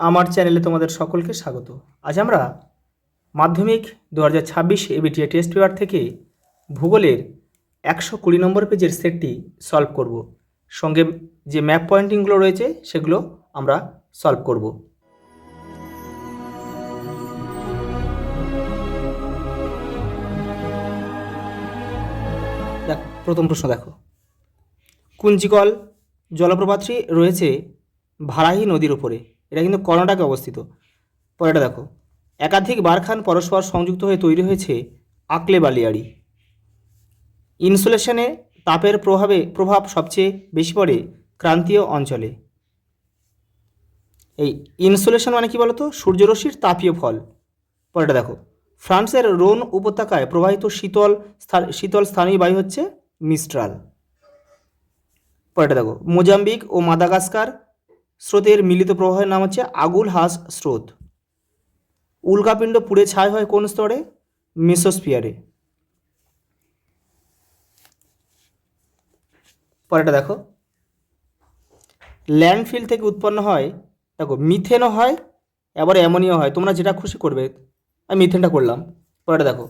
আমার চ্যানেলে তোমাদের সকলকে স্বাগত। আজ আমরা মাধ্যমিক 2026 এবিটিএ টেস্ট পেপার থেকে ভূগোলের 120 নম্বর পেজের সেটটি সলভ করব। সঙ্গে যে ম্যাপ পয়েন্টিংগুলো রয়েছে সেগুলো আমরা সলভ করব। দেখো, প্রথম প্রশ্ন দেখো, কুঞ্চিকল জলপ্রপাতটি রয়েছে ভারাহি নদীর উপরে। এটা কিন্তু কর্ণাটকে অবস্থিত। পরেরটা দেখো, একাধিক বারখান পরস্পর সংযুক্ত হয়ে তৈরি হয়েছে আকলে বালিয়াড়ি। ইনসুলেশনে তাপের প্রভাব সবচেয়ে বেশি পড়ে ক্রান্তীয় অঞ্চলে। এই ইনসুলেশন মানে কি বলতো? সূর্যরশ্মির তাপীয় ফল। পরেরটা দেখো, ফ্রান্সের রোন উপত্যকায় প্রবাহিত শীতল স্থানীয় বায়ু হচ্ছে মিস্ট্রাল। পরেরটা দেখো, মোজাম্বিক ও মাদাগাস্কার স্রোতের মিলিত প্রবাহের নাম হচ্ছে আগুল হাস স্রোত। উল্কাপিণ্ড পুড়ে ছাই হয় কোন স্তরে? মেসোস্ফিয়ারে। পরেরটা দেখো, ল্যান্ডফিল থেকে উৎপন্ন হয়, দেখো মিথেনও হয়, আবার অ্যামোনিয়া হয়, তোমরা যেটা খুশি করবে। আমি মিথেনটা করলাম। পরেরটা দেখো,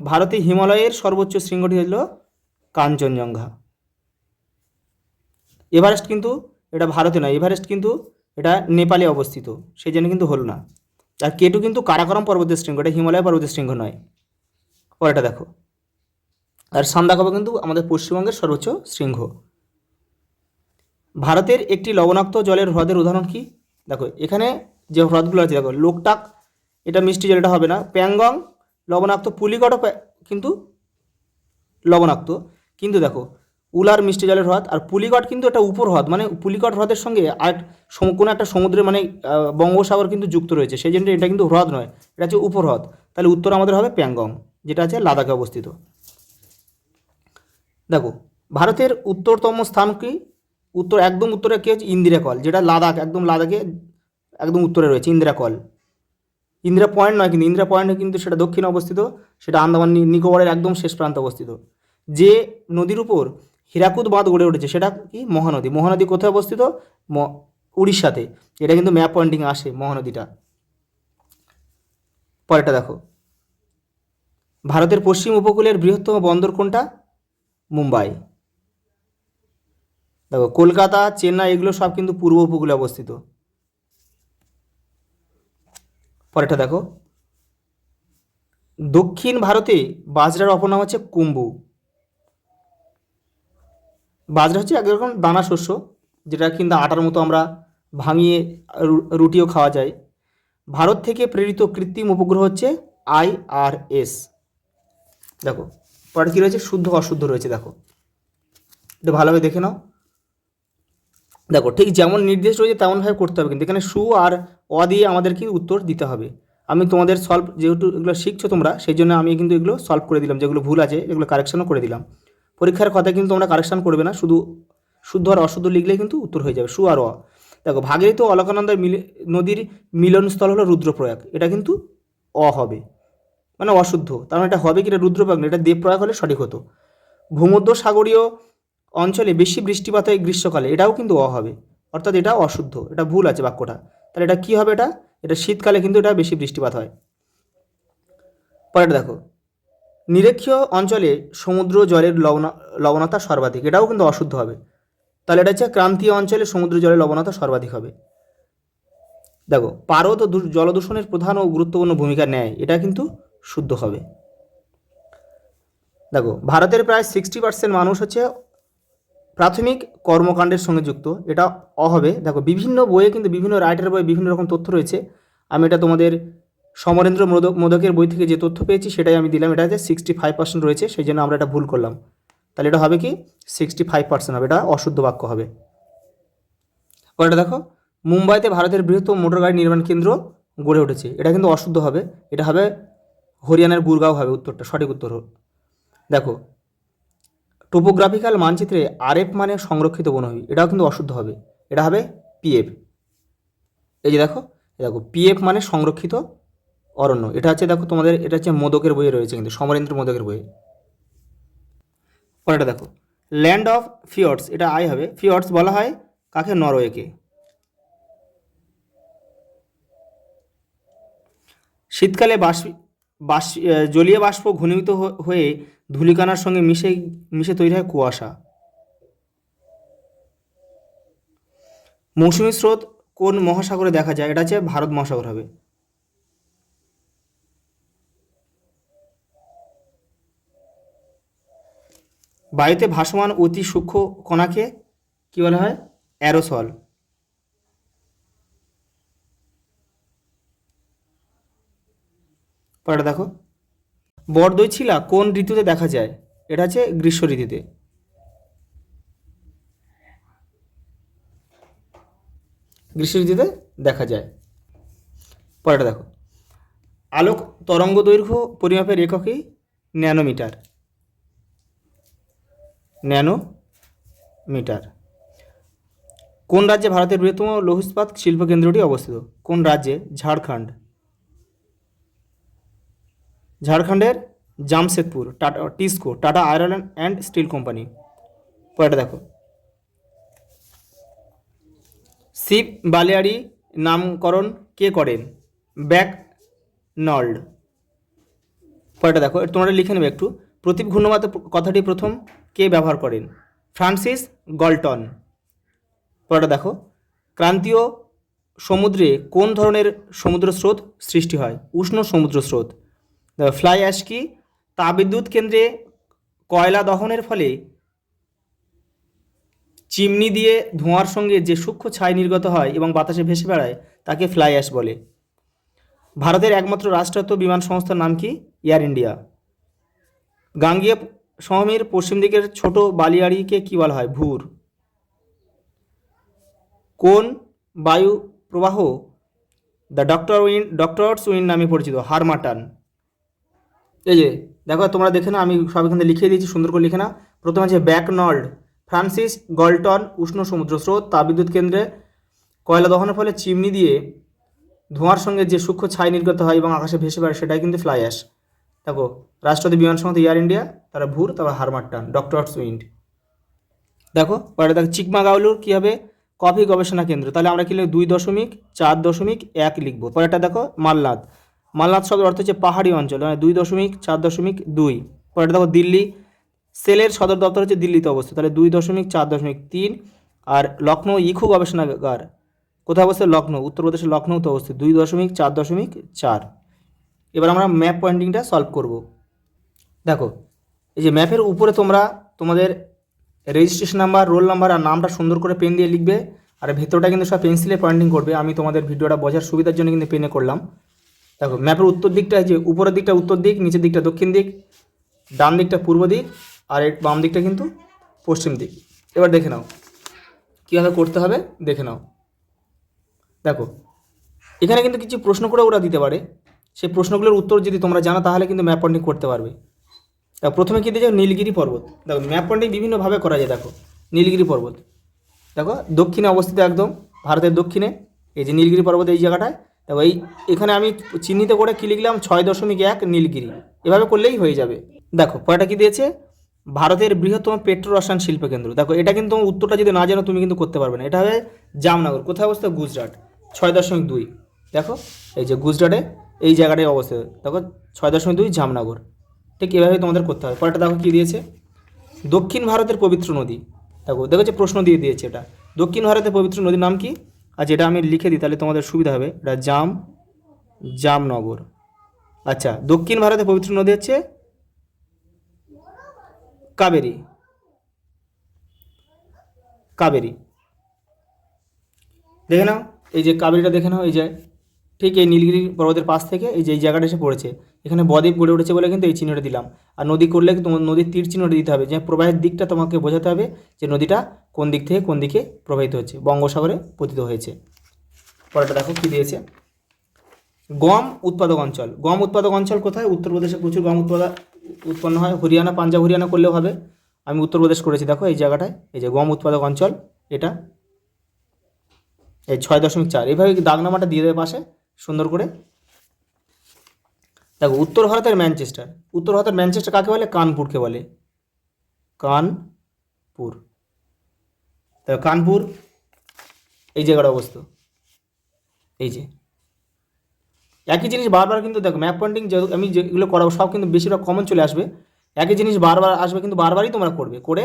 ভারতে হিমালয়ের সর্বোচ্চ শৃঙ্গটি হল কাঞ্চনজঙ্ঘা। এভারেস্ট কিন্তু এটা ভারতে নয়, এভারেস্ট কিন্তু এটা নেপালে অবস্থিত, সেই জন্য কিন্তু হলো না। আর কেটু কিন্তু কারাকোরাম পর্বতের শৃঙ্গ, এটা হিমালয় পর্বতের শৃঙ্গ নয়। পরেরটা দেখো, আর সান্দাকফা কিন্তু আমাদের পশ্চিমবঙ্গের সর্বোচ্চ শৃঙ্গ। ভারতের একটি লবণাক্ত জলের হ্রদের উদাহরণ কি? দেখো এখানে যে হ্রদগুলো আছে, দেখো লোকটাক, এটা মিষ্টি জল, এটা হবে না। প্যাংগং লবণাক্ত, পুলিকটও কিন্তু লবণাক্ত, কিন্তু দেখো উলার মিষ্টি জলের হ্রদ, আর পুলিকট কিন্তু এটা উপর হ্রদ, মানে পুলিকট হ্রদের সঙ্গে আর কোনো একটা সমুদ্রে মানে বঙ্গোপসাগর কিন্তু যুক্ত রয়েছে, সেই জন্য এটা কিন্তু হ্রদ নয়, এটা হচ্ছে উপর হ্রদ। তাহলে উত্তর আমাদের হবে প্যাংগং, যেটা আছে লাদাখে অবস্থিত। দেখো ভারতের উত্তরতম স্থান কি? একদম উত্তরে কী হচ্ছে? ইন্দিরা কল, যেটা লাদাখ, একদম লাদাখে একদম উত্তরে রয়েছে ইন্দিরা কল। ইন্দিরা পয়েন্ট নয় কিন্তু, ইন্দিরা পয়েন্ট কিন্তু সেটা দক্ষিণে অবস্থিত, সেটা আন্দামান নিকোবরের একদম শেষ প্রান্তে অবস্থিত। যে নদীর উপর হীরাকুদ বাঁধ গড়ে উঠেছে সেটা কি? মহানদী। মহানদী কোথায় অবস্থিত? উড়িষ্যাতে। এটা কিন্তু ম্যাপ পয়েন্টিং আসে মহানদীটা। পরেরটা দেখো, ভারতের পশ্চিম উপকূলের বৃহত্তম বন্দর কোনটা? মুম্বাই। দেখো কলকাতা, চেন্নাই এগুলো সব কিন্তু পূর্ব উপকূলে অবস্থিত। পরেরটা দেখো, দক্ষিণ ভারতে বাজরার অপর নাম হচ্ছে কুম্বু। বাজরা হচ্ছে একরকম দানা শস্য, যেটা কিন্তু আটার মতো আমরা ভাঙিয়ে রুটিও খাওয়া যায়। ভারত থেকে প্রেরিত কৃত্রিম উপগ্রহ হচ্ছে IRS। দেখো পরে কী রয়েছে? শুদ্ধ অশুদ্ধ রয়েছে, দেখো এটা ভালোভাবে দেখে নাও। দেখো ঠিক যেমন নির্দেশ রয়েছে তেমনভাবে করতে হবে, কিন্তু এখানে সু আর অ দিয়ে আমাদেরকে উত্তর দিতে হবে। আমি তোমাদের সলভ, যেহেতু এগুলো শিখছো তোমরা, সেই জন্য আমি কিন্তু এগুলো সলভ করে দিলাম, যেগুলো ভুল আছে এগুলো কারেকশানও করে দিলাম। পরীক্ষার খাতায় কিন্তু তোমরা কারেকশান করবে না, শুধু শুদ্ধ আর অশুদ্ধ লিখলেই কিন্তু উত্তর হয়ে যাবে, সু আর অ। দেখো ভাগীরথী ও অলকানন্দা নদীর মিলনস্থল হলো রুদ্রপ্রয়াগ, এটা কিন্তু অ হবে, মানে অশুদ্ধ। তার মানে এটা হবে কি? এটা রুদ্রপ্রয়াগ না, এটা দেবপ্রয়াগ হলে সঠিক হতো। ভূমধ্য সাগরীয় অঞ্চলে বেশি বৃষ্টিপাত হয় গ্রীষ্মকালে, এটাও কিন্তু অ হবে, অর্থাৎ এটা অশুদ্ধ, এটা ভুল আছে বাক্যটা। তাহলে এটা কী হবে? এটা শীতকালে কিন্তু এটা বেশি বৃষ্টিপাত হয়। পরেরটা দেখো, নিরক্ষীয় অঞ্চলে সমুদ্র জলের লবণতা সর্বাধিক, এটাও কিন্তু অশুদ্ধ হবে। তাহলে এটা হচ্ছে ক্রান্তীয় অঞ্চলে সমুদ্র জলের লবণতা সর্বাধিক হবে। দেখো পারদ ও জলদূষণের প্রধান ও গুরুত্বপূর্ণ ভূমিকা নেয়, এটা কিন্তু শুদ্ধ হবে। দেখো ভারতের প্রায় 60% মানুষ হচ্ছে প্রাথমিক কর্মকাণ্ডের সঙ্গে যুক্ত, এটা অ হবে। দেখো বিভিন্ন বইয়ে কিন্তু, বিভিন্ন রাইটারের বইয়ে বিভিন্ন রকম তথ্য রয়েছে, আমি এটা তোমাদের সমরেন্দ্র মোদকের বই থেকে যে তথ্য পেয়েছি সেটাই আমি দিলাম। এটা হচ্ছে 65% রয়েছে, সেই জন্য আমরা এটা ভুল করলাম। তাহলে এটা হবে কি? 65% হবে, এটা অশুদ্ধ বাক্য হবে। পরেরটা দেখো, মুম্বাইতে ভারতের বৃহত্তম মোটর গাড়ি নির্মাণ কেন্দ্র গড়ে উঠেছে, এটা কিন্তু অশুদ্ধ হবে, এটা হবে হরিয়ানার গুরগাঁও হবে উত্তরটা, সঠিক উত্তর। দেখো টোপোগ্রাফিক্যাল মানচিত্রে RF মানে সংরক্ষিত বনভূমি, এটাও কিন্তু অশুদ্ধ হবে, এটা হবে PF। এই যে দেখো, PF মানে সংরক্ষিত অরণ্য, এটা হচ্ছে দেখো তোমাদের, এটা হচ্ছে মোদকের বইয়ে রয়েছে, কিন্তু সমরেন্দ্র মোদকের বইয়ে। পরেরটা দেখো, ল্যান্ড অফ ফিয়র্ডস, এটা আই হবে। ফিয়র্ডস বলা হয় কাকে? নরওয়েকে। শীতকালে জলীয় বাষ্প ঘনীভূত হয়ে ধূলিকণার সঙ্গে মিশে মিশে তৈরি হয় কুয়াশা। মৌসুমী স্রোত কোন মহাসাগরে দেখা যায়? এটা হচ্ছে ভারত মহাসাগর হবে। বায়ুতে ভাসমান অতি সূক্ষ্ম কণাকে কি বলা হয়? অ্যারোসল। পরেরটা দেখো, বরদৈছিলা কোন ঋতুতে দেখা যায়? এটা হচ্ছে গ্রীষ্ম ঋতুতে। গ্রীষ্ম ঋতুতে দেখা যায়। পরেরটা দেখো, আলোক তরঙ্গ দৈর্ঘ্য পরিমাপের এককই ন্যানোমিটার। ন্যানোমিটার। কোন রাজ্যে ভারতের বৃহত্তম লৌহ ইস্পাত শিল্প কেন্দ্রটি অবস্থিত? কোন রাজ্যে? ঝাড়খণ্ড। ঝাড়খণ্ডের Jamshedpur. TISCO, tata iron and steel company. পরেরটা দেখো, শিব বালিয়াড়ি নামকরণ কে করেন? ব্যাকনল্ড। পরেরটা দেখো, তোমরা লিখে নেবে একটু। প্রতীপ ঘূর্ণবাত কথাটি প্রথম কে ব্যবহার করেন? ফ্রান্সিস গল্টন। পরেরটা দেখো, ক্রান্তীয় সমুদ্রে কোন ধরনের সমুদ্র স্রোত সৃষ্টি হয়? উষ্ণ সমুদ্র স্রোত। ফ্লাই অ্যাশ কি? তাপবিদ্যুৎ কেন্দ্রে কয়লা দহনের ফলে চিমনি দিয়ে ধোঁয়ার সঙ্গে যে সূক্ষ্ম ছাই নির্গত হয় এবং বাতাসে ভেসে বেড়ায় তাকে ফ্লাই অ্যাশ বলে। ভারতের একমাত্র রাষ্ট্রায়ত্ত বিমান সংস্থার নাম কি? Air India. গাঙ্গেয় সমভূমির পশ্চিম দিকের ছোট বালিয়াড়িকে কি বলা হয়? ভুর। কোন বায়ু প্রবাহ দ্য ডক্টরস উইন্ড নামে পরিচিত? হারমাটান। এই যে দেখো, তোমরা দেখে না, আমি সব এখানে লিখিয়ে দিয়েছি, সুন্দর করে লিখে না। প্রথমে আছে ব্যাকনল্ড, ফ্রান্সিস গল্টন, উষ্ণ সমুদ্র স্রোত, তাপবিদ্যুৎ কেন্দ্রে কয়লা দহনের ফলে চিমনি দিয়ে ধোঁয়ার সঙ্গে যে সূক্ষ্ম ছাই নির্গত হয় এবং আকাশে ভেসে বেড়ায় সেটাই কিন্তু ফ্লাই অ্যাশ। দেখো, রাষ্ট্রপতি বিমান সংস্থা এয়ার ইন্ডিয়া, তারা ভুর, তারপর হারমাট্টান, ডক্টরস উইন্ড। দেখো পরে দেখো, চিকমাগাউলুর কী হবে? কফি গবেষণা কেন্দ্র। তাহলে আমরা কি লিখব? 2.4.1 লিখবো। পরেরটা দেখো, মালনাদ। মালনাদ শব্দের অর্থ হচ্ছে পাহাড়ি অঞ্চল, মানে 2.4.2। পরেরটা দেখো, দিল্লি। সেলের সদর দপ্তর হচ্ছে দিল্লিতে অবস্থিত, তাহলে 2.4.3। আর লখনৌ ইখু গবেষণাগার কোথায় অবস্থিত? লখনৌ, উত্তরপ্রদেশের লখনৌতে অবস্থিত, 2.4.4। এবার আমরা ম্যাপ পয়েন্টিংটা সলভ করব। দেখো, এই যে ম্যাপের উপরে তোমরা তোমাদের রেজিস্ট্রেশন নাম্বার, রোল নাম্বার আর নামটা সুন্দর করে পেন দিয়ে লিখবে, আর ভেতরটা কিন্তু সব পেন্সিলে পয়েন্টিং করবে। আমি তোমাদের ভিডিওটা বোঝার সুবিধার জন্য কিন্তু পেনে করলাম। দেখো, ম্যাপের উত্তর দিকটা, যে উপরের দিকটা উত্তর দিক, নিচের দিকটা দক্ষিণ দিক, ডান দিকটা পূর্ব দিক, আর বাম দিকটা কিন্তু পশ্চিম দিক। এবার দেখে নাও কীভাবে করতে হবে, দেখে নাও। দেখো, এখানে কিন্তু কিছু প্রশ্ন করে ওরা দিতে পারে, সেই প্রশ্নগুলোর উত্তর যদি তোমরা জানো তাহলে কিন্তু ম্যাপ পয়েন্টিং করতে পারবে। দেখো, প্রথমে কী দিয়েছে? নীলগিরি পর্বত। দেখো, ম্যাপ পয়েন্টিং বিভিন্নভাবে করা যায়। দেখো, নীলগিরি পর্বত, দেখো দক্ষিণে অবস্থিত, একদম ভারতের দক্ষিণে। এই যে নীলগিরি পর্বত, এই জায়গাটায় দেখো, এখানে আমি চিহ্নিত করে কী লিখলাম? 6.1 নীলগিরি। এভাবে করলেই হয়ে যাবে। দেখো পরেটা কী দিয়েছে? ভারতের বৃহত্তম পেট্রো রসায়ন শিল্প কেন্দ্র। দেখো, এটা কিন্তু উত্তরটা যদি না জানো তুমি কিন্তু করতে পারবে না। এটা হবে জামনগর। কোথায় অবস্থিত? গুজরাট, 6.2। দেখো, এই যে গুজরাটে এই জায়গাটায় অবস্থিত। দেখো, 6.2 জামনগর। ঠিক এভাবে তোমাদের করতে হবে। পরেরটা দেখো কী দিয়েছে? দক্ষিণ ভারতের পবিত্র নদী। দেখো দেখো, যে প্রশ্ন দিয়ে দিয়েছে এটা। দক্ষিণ ভারতের পবিত্র নদীর নাম কি? আচ্ছা, এটা আমি লিখে দিই তাহলে তোমাদের সুবিধা হবে। এটা জামনগর। আচ্ছা, দক্ষিণ ভারতের পবিত্র নদী হচ্ছে কাবেরী। কাবেরী, দেখে নাও, এই যে কাবেরীটা দেখে নাও, এই যে ঠিক এই নীলগিরি পর্বতের পাশ থেকে এই যে এই জায়গাটা এসে পড়েছে। এখানে বদ্বীপ গড়ে উঠেছে বলে কিন্তু এই চিহ্নটা দিলাম। আর নদী করলে তোমার নদীর তীর চিহ্নটা দিতে হবে, যে প্রবাহের দিকটা তোমাকে বোঝাতে হবে যে নদীটা কোন দিক থেকে কোন দিকে প্রবাহিত হচ্ছে, বঙ্গোসাগরে পতিত হয়েছে। পরেরটা দেখো কী দিয়েছে? গম উৎপাদক অঞ্চল। গম উৎপাদক অঞ্চল কোথায়? উত্তরপ্রদেশে প্রচুর গম উৎপন্ন হয়। হরিয়ানা, পাঞ্জাব হরিয়ানা করলেও হবে। আমি উত্তরপ্রদেশ করেছি। দেখো এই জায়গাটায়, এই যে গম উৎপাদক অঞ্চল, এটা এই 6.4। এইভাবে দাগনামাটা দিয়ে দেবে পাশে সুন্দর করে। দেখো, উত্তর ভারতের ম্যানচেস্টার। উত্তর ভারতের ম্যানচেস্টার কাকে বলে? কানপুরকে বলে। কানপুর। দেখো, কানপুর এই জায়গাটা অবস্থিত, এই যে একই জিনিস বারবার কিন্তু দেখো ম্যাপ পয়েন্টিং আমি যেগুলো করাবো সব কিন্তু বেশিরভাগ কমন চলে আসবে। একই জিনিস বারবার আসবে, কিন্তু বারবারই তোমরা করবে, করে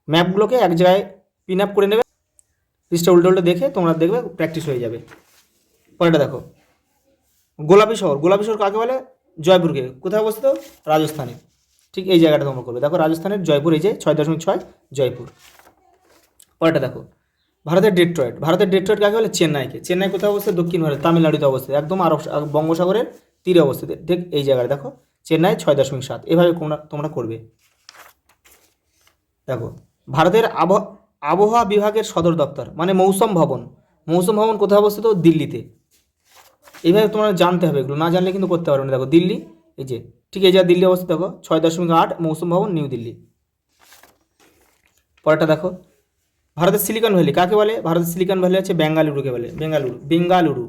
ম্যাপগুলোকে এক জায়গায় পিন আপ করে নেবে, পৃষ্ঠা উল্টো উল্টো দেখে তোমরা দেখবে প্র্যাকটিস হয়ে যাবে। পরেরটা দেখো, গোলাপি শহর। গোলাপি শহর কাকে বলে? জয়পুরকে। কোথায় অবস্থিত? রাজস্থানে। ঠিক এই জায়গাটা তোমরা করবে। দেখো রাজস্থানের জয়পুর, এই যে 6.6 জয়পুর। পরেরটা দেখো, ভারতের ডেট্রয়েট। ভারতের ডেট্রয়েট কাকে বলে? চেন্নাইকে। চেন্নাই কোথায় অবস্থিত? দক্ষিণ ভারত, তামিলনাড়ুতে অবস্থিত, একদম আরব বঙ্গোসাগরের তীরে অবস্থিত। ঠিক এই জায়গায় দেখো চেন্নাই 6.7। এভাবে তোমরা করবে। দেখো ভারতের আবহাওয়া বিভাগের সদর দপ্তর মানে মৌসুম ভবন। মৌসুম ভবন কোথায় অবস্থিত? দিল্লিতে। এইভাবে তোমরা জানতে হবে, এগুলো না জানলে কিন্তু করতে পারবে না। দেখো দিল্লি, এই যে ঠিক এই জায়গায় দিল্লি অবস্থিত। দেখো 6.8 মৌসুম ভবন, নিউ দিল্লি। পরেরটা দেখো, ভারতের সিলিকন ভ্যালি কাকে বলে? ভারতের সিলিকন ভ্যালি হচ্ছে বেঙ্গালুরুকে বলে। বেঙ্গালুরু।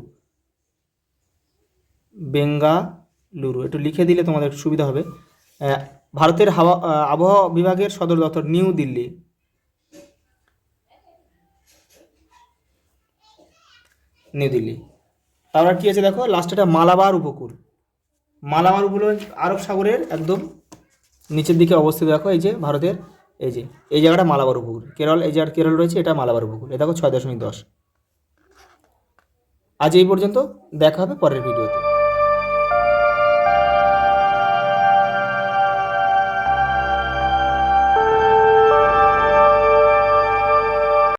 বেঙ্গালুরু একটু লিখে দিলে তোমাদের সুবিধা হবে। ভারতের আবহাওয়া বিভাগের সদর দপ্তর নিউ দিল্লি। নিউ দিল্লি। তারপর কি আছে দেখো, লাস্ট এটা মালাবার উপকূল। মালাবার উপকূল আরব সাগরের একদম নিচের দিকে অবস্থিত। দেখো এই যে ভারতের এই জায়গাটা মালাবার উপকূল। কেরল, এই জায়গাটা কেরল রয়েছে, এটা মালাবার উপকূল। এই দেখো 6.10। আজ এই পর্যন্ত, দেখা হবে পরের ভিডিওতে।